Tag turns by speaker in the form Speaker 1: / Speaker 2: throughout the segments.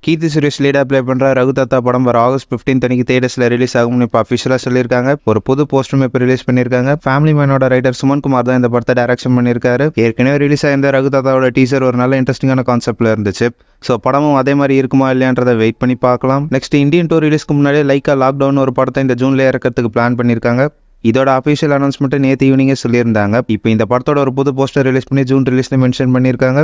Speaker 1: Keerthy Suresh லீடா play பண்ற ரகு தாத்தா படம் வர August 15 அன்னைக்கு தியேட்டர்ஸ்ல ரிலீஸ் ஆகும்னு இப்போ அஃபிஷியலா சொல்லியிருக்காங்க. ஒரு புது போஸ்டரும் இப்போ ரிலீஸ் பண்ணியிருக்காங்க. ஃபேமிலி மேனோட ரைட்டர் சுமன் குமார் தான் இந்த படத்தை டைரக்ஷன் பண்ணியிருக்காரு. ஏற்கனவே ரிலீஸ் ஆயிருந்த ரகு தாத்தாவோட டீசர் ஒரு நல்ல இன்ட்ரெஸ்டிங்கான கான்செப்ட்ல இருந்துச்சு. ஸோ படமும் அதே மாதிரி இருக்குமா இல்லையான்றதை வெயிட் பண்ணி பார்க்கலாம். நெக்ஸ்ட் இந்தியன் டூர் ரிலீஸ்க்கு முன்னாடியே லைக்கா லாக்டவுன் ஒரு படத்தை இந்த ஜூன்ல இறக்கிறதுக்கு பிளான் பண்ணியிருக்காங்க. இதோட அஃபிஷியல் அனௌன்ஸ்மெண்ட் நேற்று ஈவினிங்கே சொல்லியிருந்தாங்க. இப்போ இந்த படத்தோட ஒரு புது போஸ்டர் ரிலீஸ் பண்ணி ஜூன் ரிலீஸ்ல மென்ஷன் பண்ணியிருக்காங்க.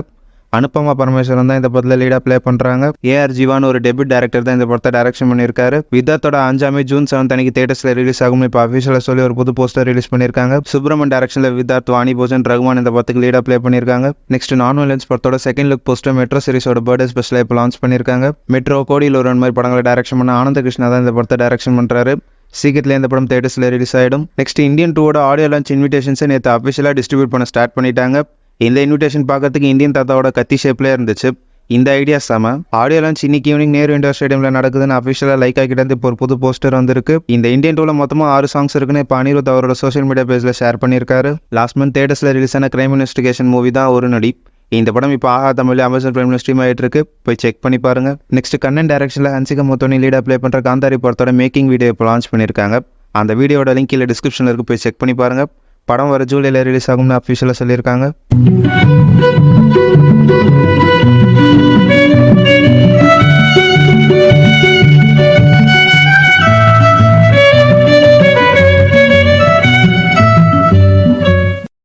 Speaker 1: அனுபமா பரமேஸ்வரன் தான் இந்த படத்தில் லீடா ப்ளே பண்ணுறாங்க. ஏஆர் ஜீவான்னு ஒரு டெபியூட் டேரக்டர் தான் இந்த படத்தை டைரக்ஷன் பண்ணியிருக்காரு. விதாத்தோட 5 ஜூன் 7 அன்னைக்கு தியேட்டர்ஸ்ல ரிலீஸ் ஆகும் இப்போ அஃபிஷியலாக சொல்லி ஒரு புது போஸ்டர் ரிலீஸ் பண்ணியிருக்காங்க. சுப்ரமன் டைரக்ஷனில் விதார்த், வாணி போஜன், ரகுமான் இந்த படத்துக்கு லீடா ப்ளே பண்ணியிருக்காங்க. நெக்ஸ்ட் நான் வயலன்ஸ் படத்தோட செகண்ட் லுக் போஸ்டர் மெட்ரோ சீரிஸோட பர்த்டே ஸ்பெஷலாக இப்போ லான்ச் பண்ணியிருக்காங்க. மெட்ரோ, கோடியில் ஒரு மாதிரி படங்களை டைரக்ஷன் பண்ண ஆனந்த கிருஷ்ணா தான் இந்த படத்தை டைரக்ஷன் பண்ணுறாரு. சீக்கிரத்தில் இந்த படம் தியேட்டர்ஸில் ரிலீஸ் ஆகிடும். நெக்ஸ்ட் இந்தியன் டூவோட ஆடியோ லான்ச் இன்விடேஷன்ஸை நேற்று அஃபிஷியலாக டிஸ்ட்ரிபியூட் பண்ண ஸ்டார்ட் பண்ணிட்டாங்க. இந்த இன்விடேஷன் பார்க்கறதுக்கு இந்தியன் தாத்தாவோட கத்தி ஷேப்லேயே இருந்துச்சு. இந்த ஐடியா செம. ஆடியோ லான்ச் இன்னைக்கு ஈவினிங் நேரு இண்டோர் ஸ்டேடியமில் நடக்குதுன்னு அஃபிஷியலாக லைக் ஆகிட்டு இப்போ ஒரு புது போஸ்டர் வந்திருக்கு. இந்த இந்தியன் டூவில் மொத்தமாக 6 சாங்ஸ் இருக்குன்னு இப்போ அனிருத் அவரோட சோஷியல் மீடியா பேஜில் ஷேர் பண்ணியிருக்காரு. லாஸ்ட் மந்த் தியேட்டர்ஸில் ரிலீஸ் ஆன கிரைம் இன்வெஸ்டிகேஷன் மூவி தான் ஒரு நடி. இந்த படம் இப்போ ஆஹா தமிழ் அமேசான் பிரைமில் ஸ்ட்ரீம் ஆகிட்டு இருக்கு. போய் செக் பண்ணி பாருங்க. நெக்ஸ்ட் கண்ணன் டைரக்ஷனில் ஹன்சிகா மொத்தோனி லீடா ப்ளே பண்ணுற காந்தாரி படத்தோட மேக்கிங் வீடியோ இப்போ லான்ச் பண்ணியிருக்காங்க. அந்த வீடியோட லிங்க் கீழே டிஸ்கிரிப்ஷனில் இருக்கு, போய் செக் பண்ணி பாருங்க. படம் வர ஜூலையில் ரிலீஸ் ஆகும்னு அஃபிஷியலாக சொல்லியிருக்காங்க.